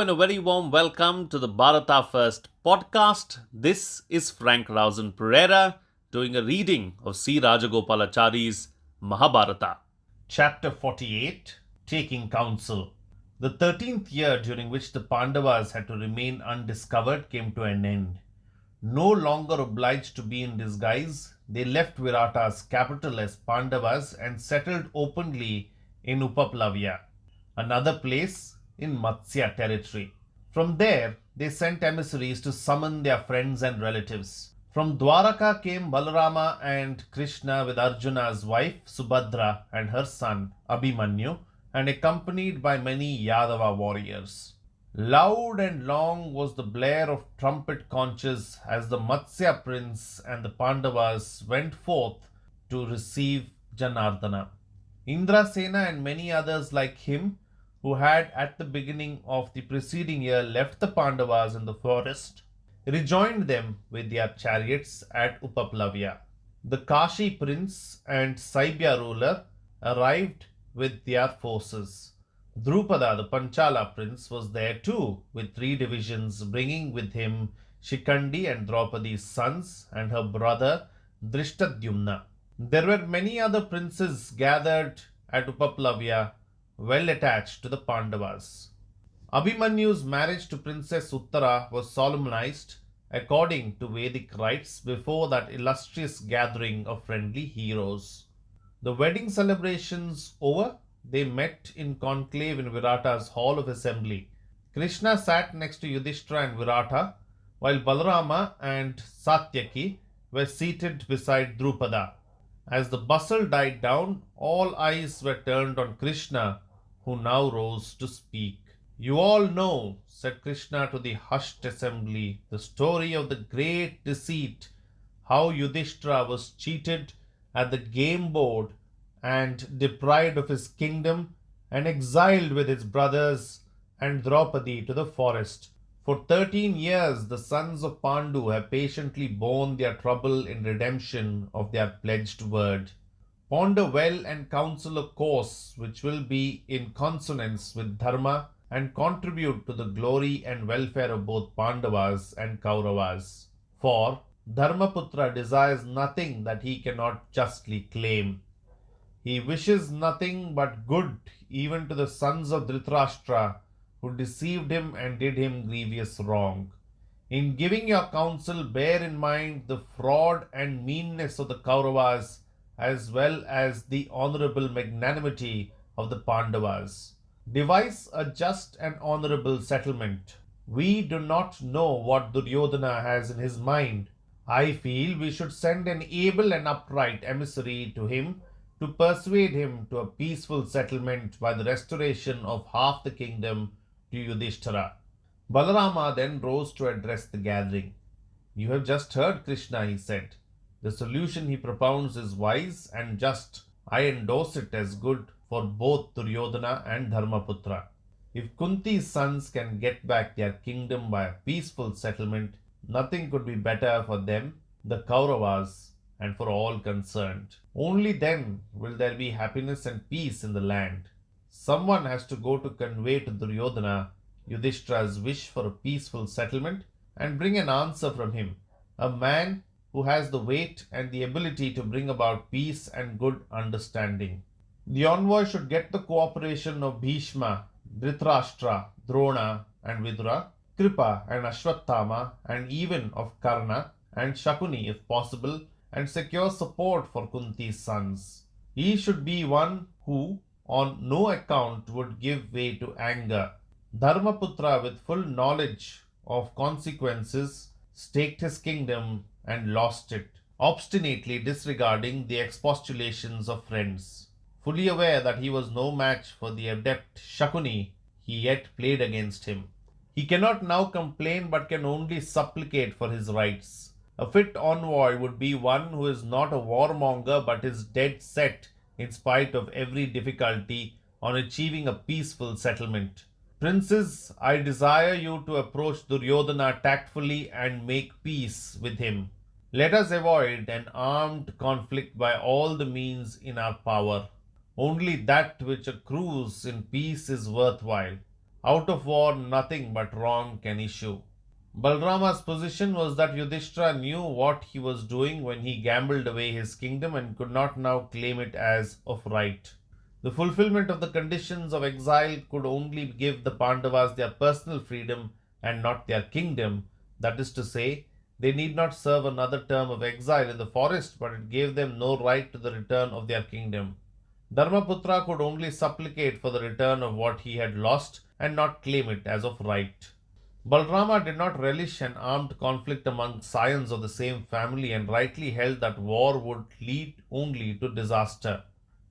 and a very warm welcome to the Bharata First podcast. This is Frank Rausan Pereira doing a reading of C.Rajagopalachari's Mahabharata. Chapter 48 Taking Counsel. The 13th year during which the Pandavas had to remain undiscovered came to an end. No longer obliged to be in disguise, they left Virata's capital as Pandavas and settled openly in Upaplavya, another place in Matsya territory. From there, they sent emissaries to summon their friends and relatives. From Dwaraka came Balarama and Krishna with Arjuna's wife Subhadra and her son Abhimanyu, and accompanied by many Yadava warriors. Loud and long was the blare of trumpet conches as the Matsya prince and the Pandavas went forth to receive Janardana. Indrasena and many others like him, who had at the beginning of the preceding year left the Pandavas in the forest, rejoined them with their chariots at Upaplavya. The Kashi prince and Saibya ruler arrived with their forces. Drupada, the Panchala prince, was there too, with 3 divisions, bringing with him Shikandi and Draupadi's sons and her brother Drishtadyumna. There were many other princes gathered at Upaplavya, well attached to the Pandavas. Abhimanyu's marriage to Princess Uttara was solemnized according to Vedic rites before that illustrious gathering of friendly heroes. The wedding celebrations over, they met in conclave in Virata's hall of assembly. Krishna sat next to Yudhishthira and Virata, while Balarama and Satyaki were seated beside Drupada. As the bustle died down, all eyes were turned on Krishna, who now rose to speak. "You all know," said Krishna to the hushed assembly, "the story of the great deceit, how Yudhishthira was cheated at the game board and deprived of his kingdom and exiled with his brothers and Draupadi to the forest. For 13 years the sons of Pandu have patiently borne their trouble in redemption of their pledged word. Ponder well and counsel a course which will be in consonance with Dharma and contribute to the glory and welfare of both Pandavas and Kauravas. For Dharmaputra desires nothing that he cannot justly claim. He wishes nothing but good even to the sons of Dhritarashtra, who deceived him and did him grievous wrong. In giving your counsel, bear in mind the fraud and meanness of the Kauravas as well as the honorable magnanimity of the Pandavas. Devise a just and honorable settlement. We do not know what Duryodhana has in his mind. I feel we should send an able and upright emissary to him to persuade him to a peaceful settlement by the restoration of half the kingdom to Yudhishthira." Balarama then rose to address the gathering. "You have just heard Krishna," he said. "The solution he propounds is wise and just. I endorse it as good for both Duryodhana and Dharmaputra. If Kunti's sons can get back their kingdom by a peaceful settlement, nothing could be better for them, the Kauravas, and for all concerned. Only then will there be happiness and peace in the land. Someone has to go to convey to Duryodhana Yudhishthira's wish for a peaceful settlement and bring an answer from him, a man who has the weight and the ability to bring about peace and good understanding. The envoy should get the cooperation of Bhishma, Dhritarashtra, Drona and Vidura, Kripa and Ashwathama, and even of Karna and Shakuni if possible, and secure support for Kunti's sons. He should be one who on no account would give way to anger. Dharmaputra, with full knowledge of consequences, staked his kingdom and lost it, obstinately disregarding the expostulations of friends. Fully aware that he was no match for the adept Shakuni, he yet played against him. He cannot now complain but can only supplicate for his rights. A fit envoy would be one who is not a warmonger but is dead set, in spite of every difficulty, on achieving a peaceful settlement. Princes, I desire you to approach Duryodhana tactfully and make peace with him. Let us avoid an armed conflict by all the means in our power. Only that which accrues in peace is worthwhile. Out of war, nothing but wrong can issue. Balrama's position was that Yudhishthira knew what he was doing when he gambled away his kingdom and could not now claim it as of right. The fulfillment of the conditions of exile could only give the Pandavas their personal freedom and not their kingdom. That is to say, they need not serve another term of exile in the forest, but it gave them no right to the return of their kingdom. Dharmaputra could only supplicate for the return of what he had lost and not claim it as of right. Balrama did not relish an armed conflict among scions of the same family and rightly held that war would lead only to disaster.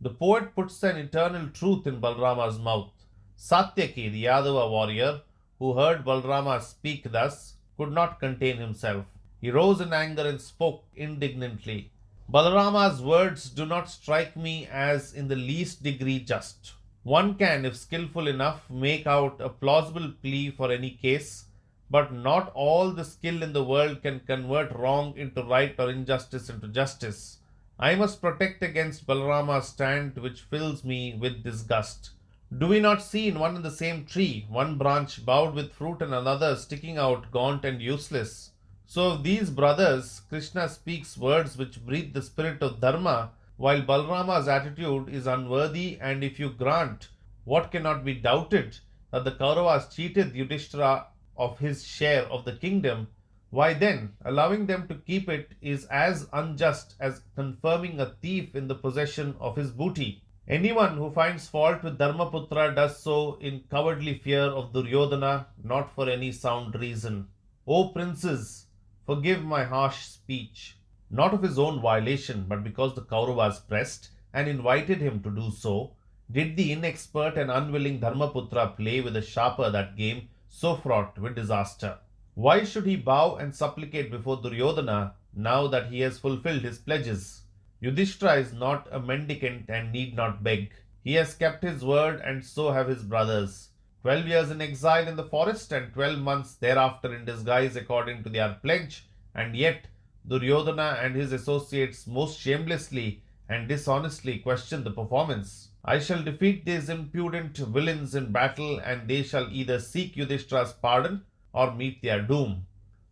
The poet puts an eternal truth in Balrama's mouth. Satyaki, the Yadava warrior, who heard Balrama speak thus, could not contain himself. He rose in anger and spoke indignantly. Balarama's words do not strike me as in the least degree just. One can, if skillful enough, make out a plausible plea for any case, but not all the skill in the world can convert wrong into right or injustice into justice. I must protect against Balarama's stand, which fills me with disgust. Do we not see in one and the same tree, one branch bowed with fruit and another sticking out gaunt and useless? So of these brothers, Krishna speaks words which breathe the spirit of Dharma, while Balarama's attitude is unworthy, and if you grant what cannot be doubted, that the Kauravas cheated Yudhishthira of his share of the kingdom, why then allowing them to keep it is as unjust as confirming a thief in the possession of his booty. Anyone who finds fault with Dharmaputra does so in cowardly fear of Duryodhana, not for any sound reason. O princes, forgive my harsh speech, not of his own violation, but because the Kauravas pressed and invited him to do so, did the inexpert and unwilling Dharmaputra play with a sharper that game so fraught with disaster. Why should he bow and supplicate before Duryodhana now that he has fulfilled his pledges? Yudhishthira is not a mendicant and need not beg. He has kept his word, and so have his brothers. 12 years in exile in the forest and 12 months thereafter in disguise according to their pledge, and yet Duryodhana and his associates most shamelessly and dishonestly question the performance. I shall defeat these impudent villains in battle, and they shall either seek Yudhishthira's pardon or meet their doom.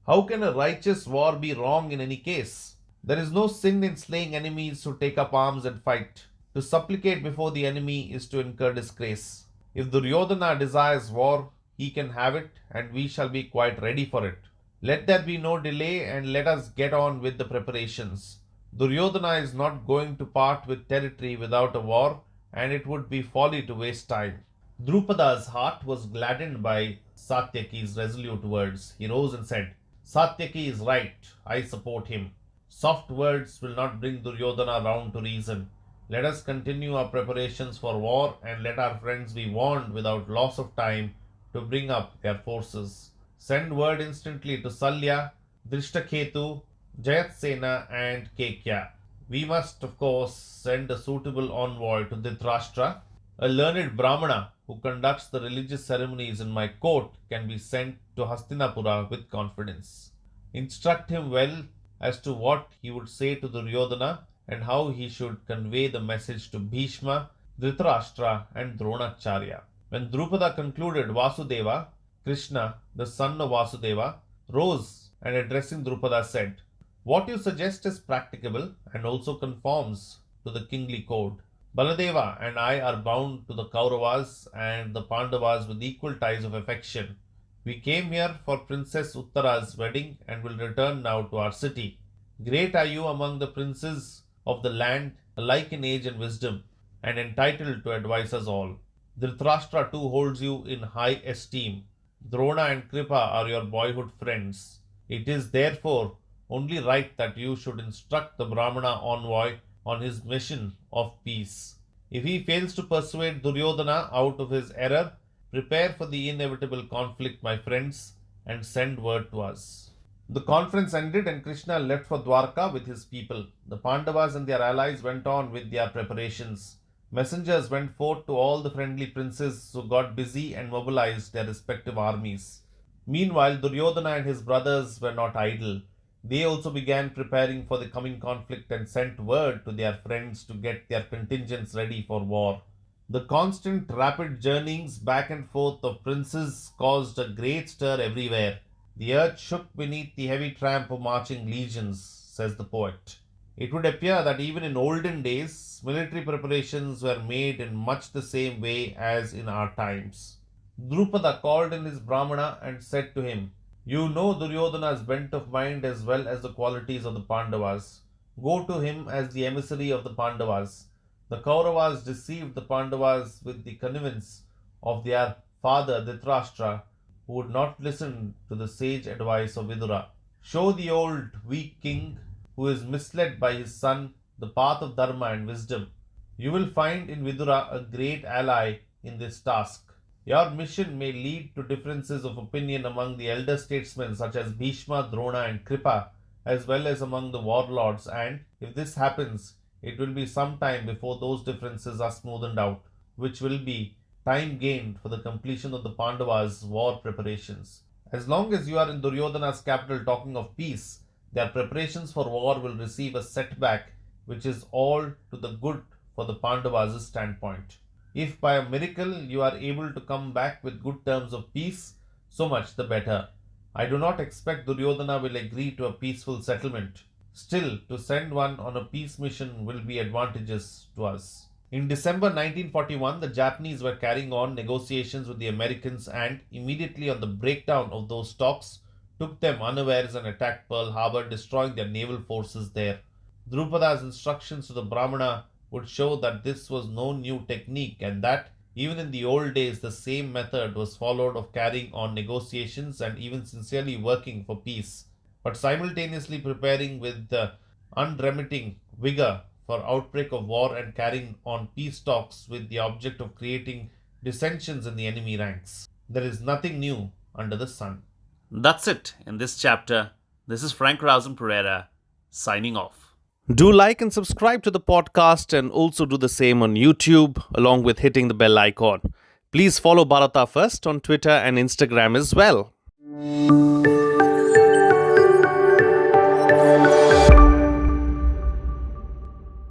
How can a righteous war be wrong in any case? There is no sin in slaying enemies who take up arms and fight. To supplicate before the enemy is to incur disgrace. If Duryodhana desires war, he can have it, and we shall be quite ready for it. Let there be no delay, and let us get on with the preparations. Duryodhana is not going to part with territory without a war, and it would be folly to waste time. Drupada's heart was gladdened by Satyaki's resolute words. He rose and said, Satyaki is right, I support him. Soft words will not bring Duryodhana round to reason. Let us continue our preparations for war, and let our friends be warned without loss of time to bring up their forces. Send word instantly to Salya, Drishtaketu, Jayatsena, and Kekya. We must, of course, send a suitable envoy to Dhritarashtra. A learned Brahmana who conducts the religious ceremonies in my court can be sent to Hastinapura with confidence. Instruct him well as to what he would say to Duryodhana and how he should convey the message to Bhishma, Dhritarashtra, and Dronacharya. When Drupada concluded, Vasudeva, Krishna, the son of Vasudeva, rose and addressing Drupada said, What you suggest is practicable and also conforms to the kingly code. Baladeva and I are bound to the Kauravas and the Pandavas with equal ties of affection. We came here for Princess Uttara's wedding and will return now to our city. Great are you among the princes of the land, alike in age and wisdom, and entitled to advise us all. Dhritarashtra too holds you in high esteem. Drona and Kripa are your boyhood friends. It is therefore only right that you should instruct the Brahmana envoy on his mission of peace. If he fails to persuade Duryodhana out of his error, prepare for the inevitable conflict, my friends, and send word to us. The conference ended and Krishna left for Dwarka with his people. The Pandavas and their allies went on with their preparations. Messengers went forth to all the friendly princes who got busy and mobilized their respective armies. Meanwhile, Duryodhana and his brothers were not idle. They also began preparing for the coming conflict and sent word to their friends to get their contingents ready for war. The constant rapid journeyings back and forth of princes caused a great stir everywhere. The earth shook beneath the heavy tramp of marching legions, says the poet. It would appear that even in olden days, military preparations were made in much the same way as in our times. Drupada called in his Brahmana and said to him, "You know Duryodhana's bent of mind as well as the qualities of the Pandavas. Go to him as the emissary of the Pandavas. The Kauravas deceived the Pandavas with the connivance of their father Dhritarashtra, who would not listen to the sage advice of Vidura. Show the old weak king, who is misled by his son, the path of dharma and wisdom. You will find in Vidura a great ally in this task. Your mission may lead to differences of opinion among the elder statesmen such as Bhishma, Drona, and Kripa, as well as among the warlords, and if this happens, it will be some time before those differences are smoothed out, which will be time gained for the completion of the Pandavas' war preparations. As long as you are in Duryodhana's capital talking of peace, their preparations for war will receive a setback, which is all to the good for the Pandavas' standpoint. If by a miracle you are able to come back with good terms of peace, so much the better. I do not expect Duryodhana will agree to a peaceful settlement. Still, to send one on a peace mission will be advantageous to us." In December 1941, the Japanese were carrying on negotiations with the Americans and, immediately on the breakdown of those talks, took them unawares and attacked Pearl Harbor, destroying their naval forces there. Drupada's instructions to the Brahmana would show that this was no new technique and that, even in the old days, the same method was followed of carrying on negotiations and even sincerely working for peace, but simultaneously preparing with unremitting vigor for outbreak of war and carrying on peace talks with the object of creating dissensions in the enemy ranks. There is nothing new under the sun. That's it in this chapter. This is Frank Rausan Pereira signing off. Do like and subscribe to the podcast and also do the same on YouTube along with hitting the bell icon. Please follow Bharata First on Twitter and Instagram as well.